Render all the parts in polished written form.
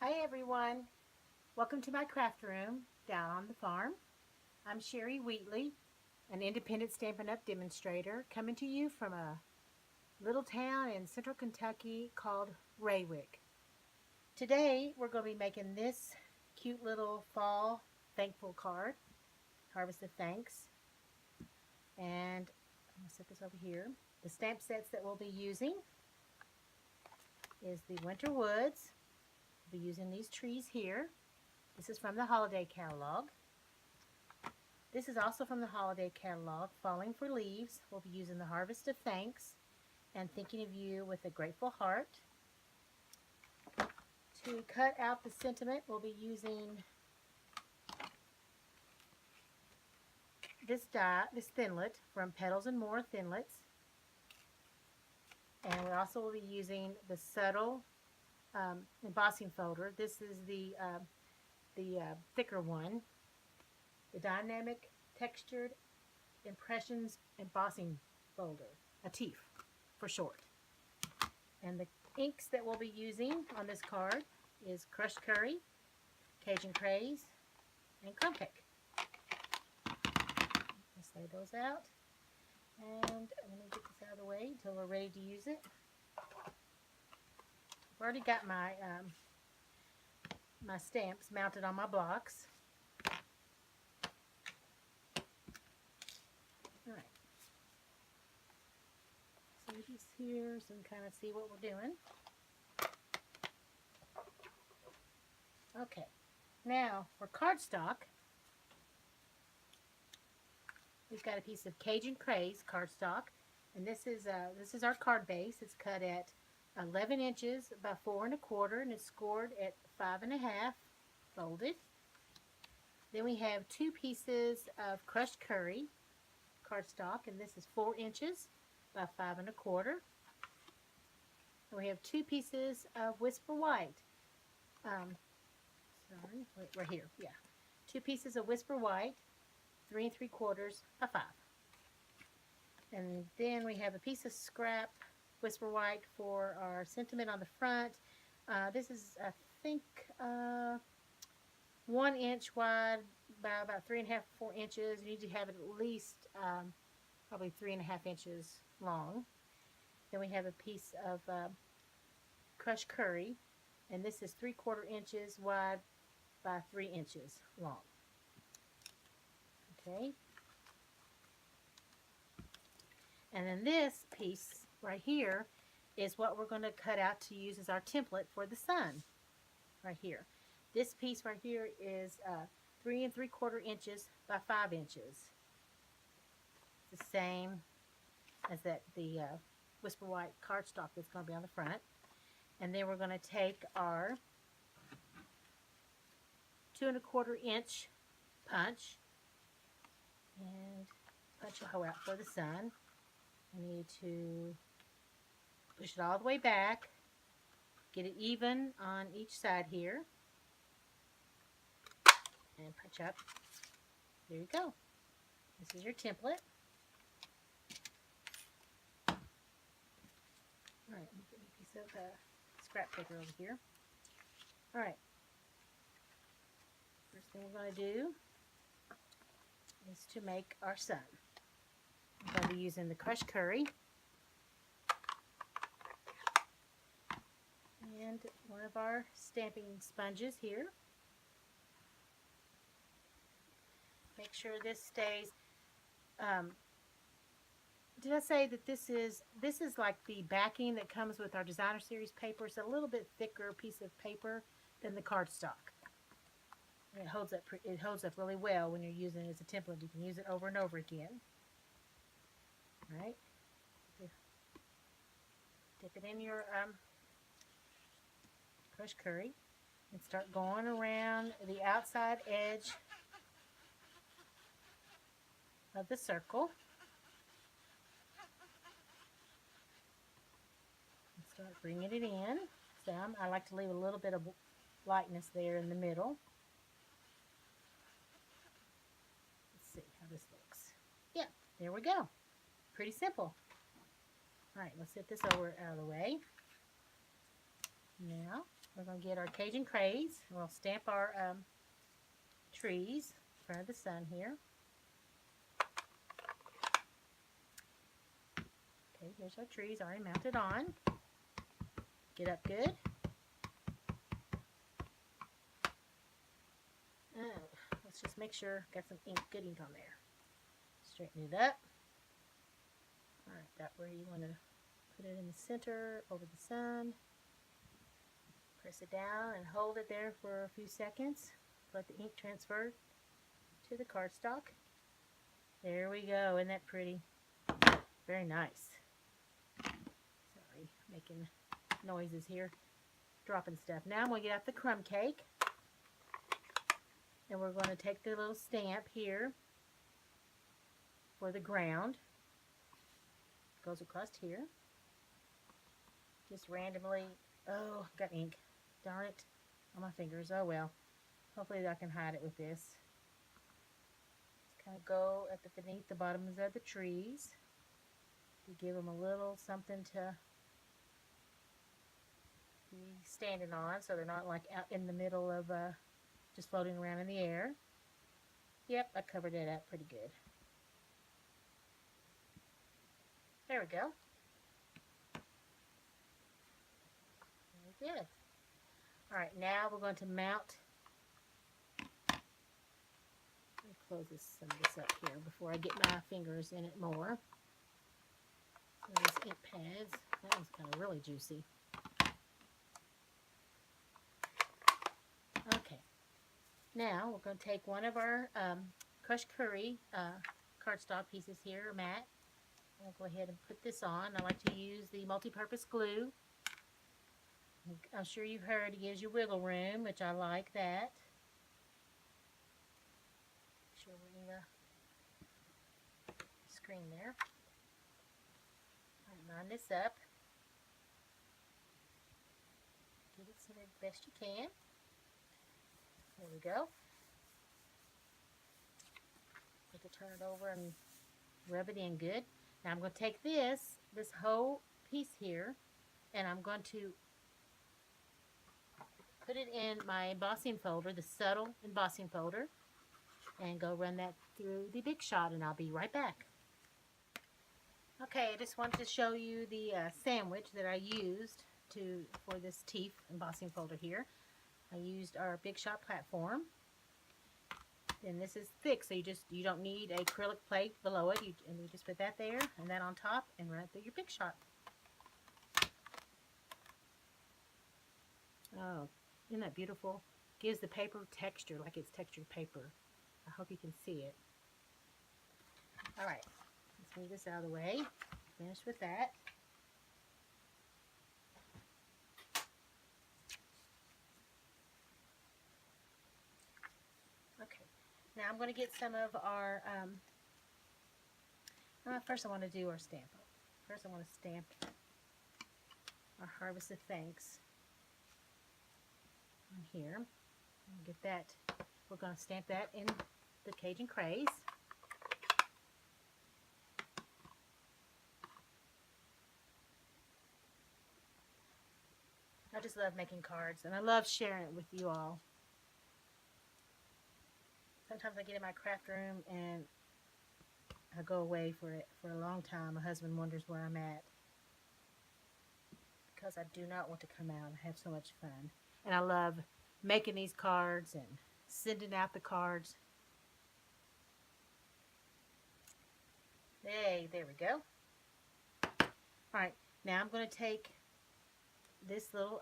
Hi everyone, welcome to my craft room down on the farm. I'm Cherie Wheatley, an independent Stampin' Up! Demonstrator, coming to you from a little town in central Kentucky called Raywick. Today we're going to be making this cute little fall thankful card, Harvest of Thanks. And I'm going to set this over here. The stamp sets that we'll be using is the Winter Woods. We'll be using these trees here. This is from the holiday catalog. This is also from the holiday catalog, Falling for Leaves. We'll be using the Harvest of Thanks and Thinking of You with a Grateful Heart. To cut out the sentiment, we'll be using this die, this thinlet from Petals and More Thinlits. And we also will be using the subtle embossing folder. This is the thicker one, the Dynamic Textured Impressions Embossing Folder, a TEEF for short. And the inks that we'll be using on this card is Crushed Curry, Cajun Craze, and Crumb Cake. Let's lay those out. And let me get this out of the way until we're ready to use it. I've already got my my stamps mounted on my blocks. Alright. So just here so we can kind of see what we're doing. Okay. Now for cardstock, we've got a piece of Cajun Craze cardstock, and this is our card base. It's cut at 11 inches by 4 1/4, and it's scored at 5 1/2 folded. Then we have 2 pieces of Crushed Curry cardstock, and this is 4 inches by 5 1/4. And we have 2 pieces of Whisper White. Right here, yeah. 2 pieces of Whisper White, 3 3/4 by 5. And then we have a piece of scrap Whisper White for our sentiment on the front. This is, I think, 1 inch wide by about 3 1/2 4 inches. You need to have it at least probably 3 1/2 inches long. Then we have a piece of Crushed Curry, and this is 3/4 inches wide by 3 inches long. Okay. And then this piece right here is what we're going to cut out to use as our template for the sun. Right here. This piece right here is 3 3/4 inches by 5 inches. It's the same as the Whisper White cardstock that's going to be on the front. And then we're going to take our 2 1/4 inch punch and punch a hole out for the sun. I need to push it all the way back, get it even on each side here, and punch up. There you go. This is your template. Alright, let me get a piece of scrap paper over here. Alright, first thing we're going to do is to make our sun. I'm going to be using the Crushed Curry and one of our stamping sponges here. Make sure this stays. Did I say that this is like the backing that comes with our Designer Series paper? It's a little bit thicker piece of paper than the cardstock. And it holds up really well when you're using it as a template. You can use it over and over again. All right. Dip it in your Crushed Curry and start going around the outside edge of the circle. And start bringing it in some. I like to leave a little bit of lightness there in the middle. Let's see how this looks. Yeah, there we go. Pretty simple. Alright, let's set this over out of the way. Now, we're going to get our Cajun craze. We'll stamp our trees in front of the sun here. Okay, here's our trees already mounted on. Get up good. Let's just make sure got some ink, good ink on there. Straighten it up. Alright, that where you want to put it in the center over the sun. Press it down and hold it there for a few seconds. Let the ink transfer to the cardstock. There we go. Isn't that pretty? Very nice. Sorry, making noises here. Dropping stuff. Now I'm going to get out the crumb cake. And we're going to take the little stamp here for the ground. Goes across here. Just randomly. Oh, got ink. Darn it. On my fingers. Oh well. Hopefully I can hide it with this. Just kind of go at the beneath the bottoms of the trees. To give them a little something to be standing on so they're not like out in the middle of just floating around in the air. Yep, I covered it up pretty good. There we go. Very good. Alright, now we're going to mount. Let me close some of this up here before I get my fingers in it more. These ink pads. That one's kind of really juicy. Okay. Now we're going to take one of our crushed curry cardstock pieces here, matte. I'll go ahead and put this on. I like to use the multi-purpose glue. I'm sure you've heard it gives you wiggle room, which I like that. Make sure we're in the screen there. Line this up. Get it centered the best you can. There we go. Have to turn it over and rub it in good. Now I'm going to take this whole piece here, and I'm going to put it in my embossing folder, the subtle embossing folder, and go run that through the Big Shot, and I'll be right back. Okay, I just wanted to show you the sandwich that I used for this teeth embossing folder here. I used our Big Shot platform. And this is thick, so you don't need a acrylic plate below it. And you just put that there and that on top and run it through your Big Shot. Oh, isn't that beautiful? Gives the paper texture like it's textured paper. I hope you can see it. Alright, let's move this out of the way. Finish with that. Okay, now I'm going to get some of our, first I want to do our stamp. First I want to stamp our Harvest of Thanks on here. Get that. We're going to stamp that in the Cajun Craze. I just love making cards, and I love sharing it with you all. Sometimes I get in my craft room and I go away for a long time. My husband wonders where I'm at because I do not want to come out. I have so much fun, and I love making these cards and sending out the cards. Hey, there we go. All right, now I'm going to take this little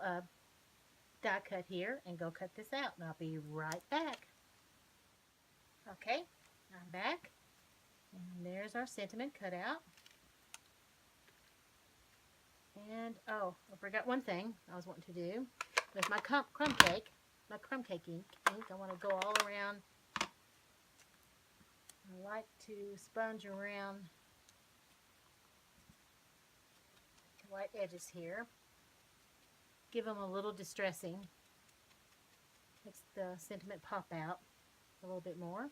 die cut here and go cut this out, and I'll be right back. Okay, I'm back, and there's our sentiment cut out. And oh, I forgot one thing I was wanting to do. There's my crumb cake ink. I want to go all around. I like to sponge around the white edges here. Give them a little distressing. Makes the sentiment pop out a little bit more.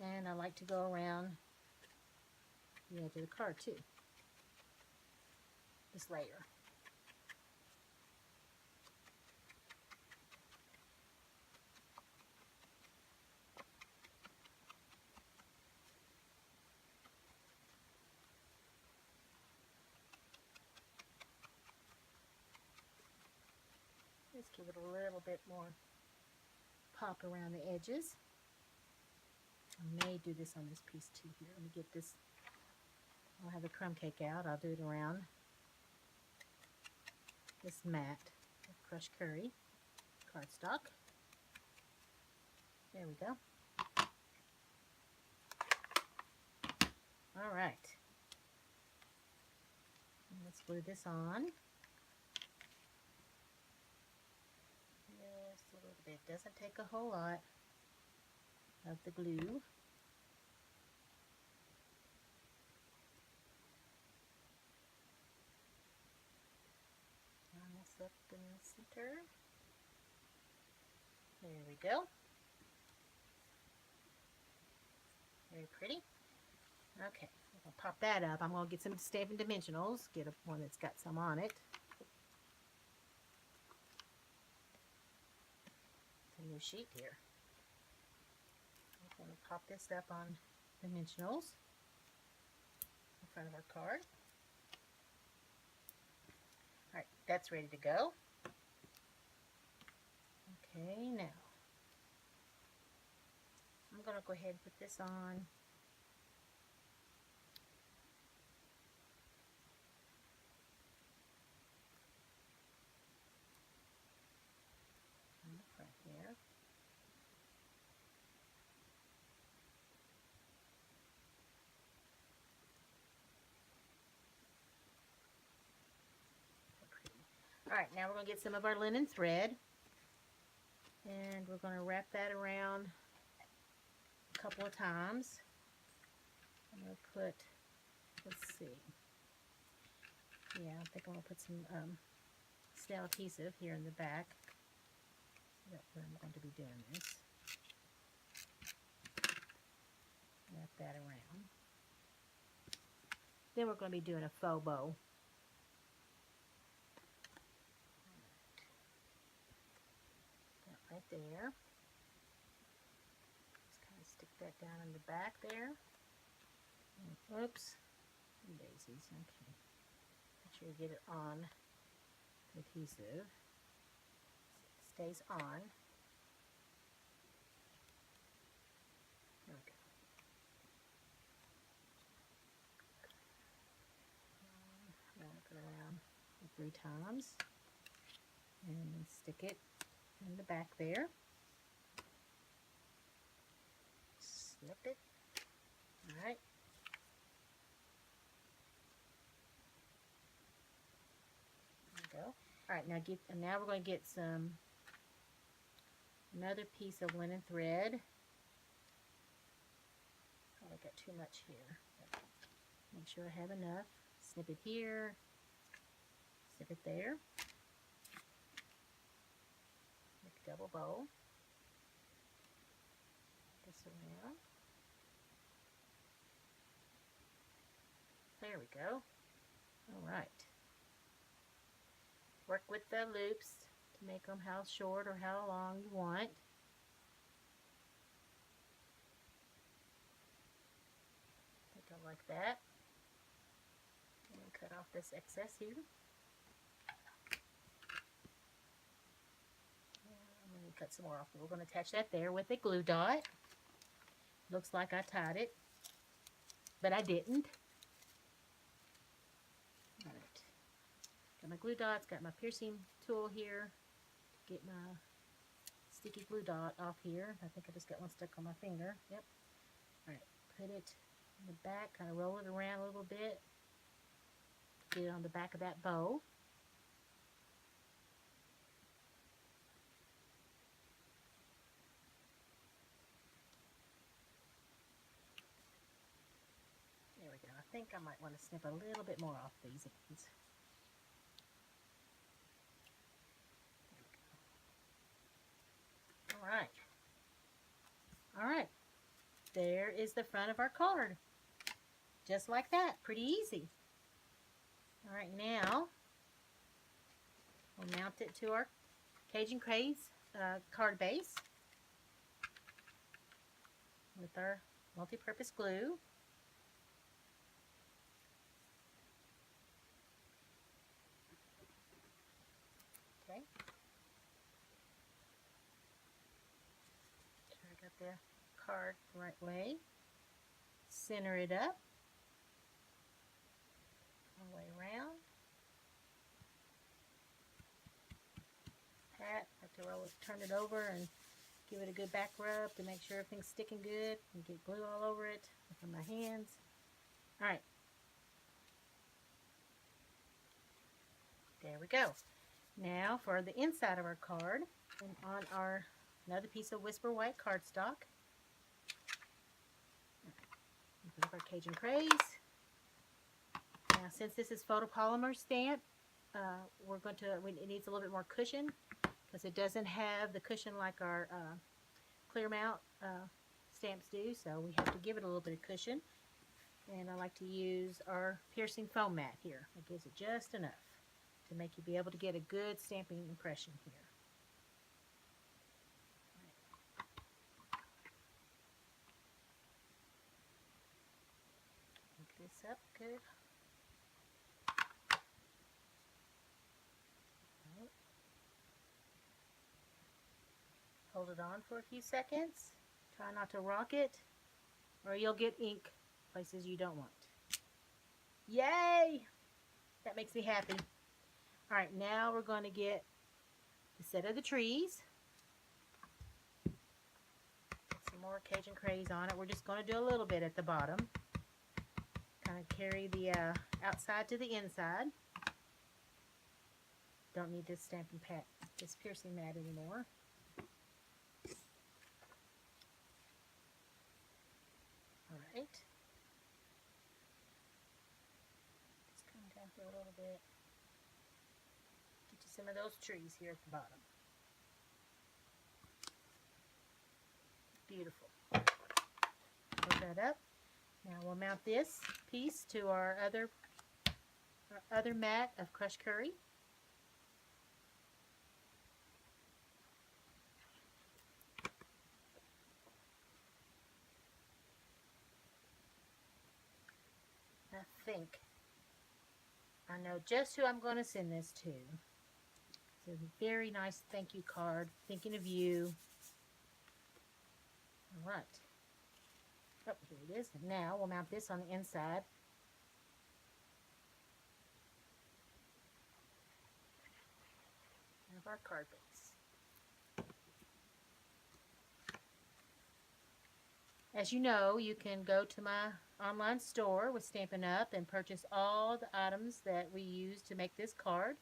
And I like to go around the edge of the card too. This layer. Just give it a little bit more pop around the edges. I may do this on this piece too here. Let me get this. I'll have the crumb cake out. I'll do it around this mat of crushed curry cardstock. There we go. All right. And let's glue this on. Just a little bit. Doesn't take a whole lot of the glue. Line this up in the center. There we go. Very pretty. Okay, I'll pop that up. I'm going to get some Stampin' Dimensionals. Get one that's got some on it. It's a new sheet here. I'm going to pop this up on Dimensionals in front of our card. Alright, that's ready to go. Okay, now I'm going to go ahead and put this on. On the front here. Alright, now we're going to get some of our linen thread. And we're going to wrap that around a couple of times. I'm going to put, let's see. Yeah, I think I'm going to put some SNAIL adhesive here in the back. That's where I'm going to be doing this. Wrap that around. Then we're going to be doing a faux bow. Right there. Just kind of stick that down in the back there. And, oops. Daisies. Okay. Make sure you get it on the adhesive. It stays on. There we go. Wrap it around 3 times. And stick it in the back there. Snip it. Alright. There we go. Alright, now we're going to get another piece of linen thread. Oh, I got too much here. Make sure I have enough. Snip it here. Snip it there. Double bow. This around. There we go. Alright. Work with the loops to make them how short or how long you want. Make them like that. And cut off this excess here. Cut some more off. We're going to attach that there with a glue dot. Looks like I tied it, but I didn't. Alright. Got my glue dots, got my piercing tool here to get my sticky glue dot off here. I think I just got one stuck on my finger. Yep. Alright, put it in the back, kind of roll it around a little bit. Get it on the back of that bow. I think I might want to snip a little bit more off these ends. Alright. Alright. There is the front of our card. Just like that. Pretty easy. Alright, now we'll mount it to our Cajun Craze card base with our multi-purpose glue. Okay. card the right way. Center it up. All the way around. Pat, have to roll it, turn it over and give it a good back rub to make sure everything's sticking good and get glue all over it with my hands. Alright. There we go. Now for the inside of our card, and on our another piece of Whisper White cardstock. Put up our Cajun Craze. Now since this is photopolymer stamp, it needs a little bit more cushion because it doesn't have the cushion like our clear mount stamps do, so we have to give it a little bit of cushion. And I like to use our piercing foam mat here. It gives it just enough to make you be able to get a good stamping impression here. Make this up good. Right. Hold it on for a few seconds. Try not to rock it, or you'll get ink places you don't want. Yay! That makes me happy. Alright, now we're going to get the set of the trees. Put some more Cajun Craze on it. We're just going to do a little bit at the bottom. Kind of carry the outside to the inside. Don't need this stamping pad, this piercing mat anymore. Alright. Just come down here a little bit. Get you some of those trees here at the bottom. Beautiful. Put that up. Now we'll mount this piece to our other mat of crushed curry. I know just who I'm going to send this to. It's a very nice thank you card, thinking of you. All right. Oh, here it is. And now we'll mount this on the inside. Of our card base. As you know, you can go to my online store with Stampin' Up and purchase all the items that we use to make this card.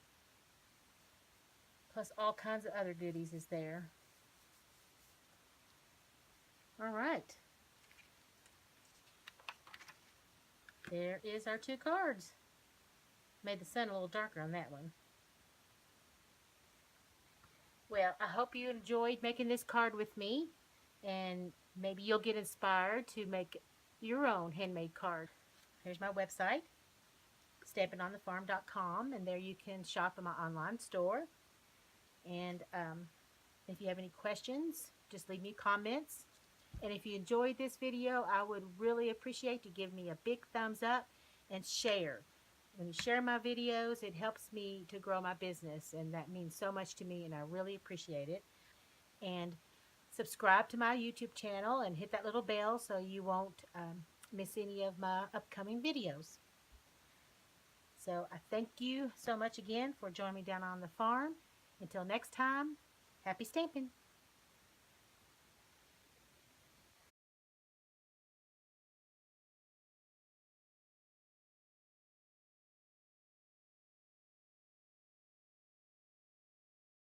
Plus all kinds of other goodies is there. Alright. There is our two cards. Made the sun a little darker on that one. Well, I hope you enjoyed making this card with me, and maybe you'll get inspired to make your own handmade card. Here's my website, stampinonthefarm.com, and there you can shop in my online store. And if you have any questions, just leave me comments. And if you enjoyed this video, I would really appreciate to give me a big thumbs up and share. When you share my videos, it helps me to grow my business, and that means so much to me, and I really appreciate it. And subscribe to my YouTube channel and hit that little bell so you won't miss any of my upcoming videos. So I thank you so much again for joining me down on the farm. Until next time, happy stamping!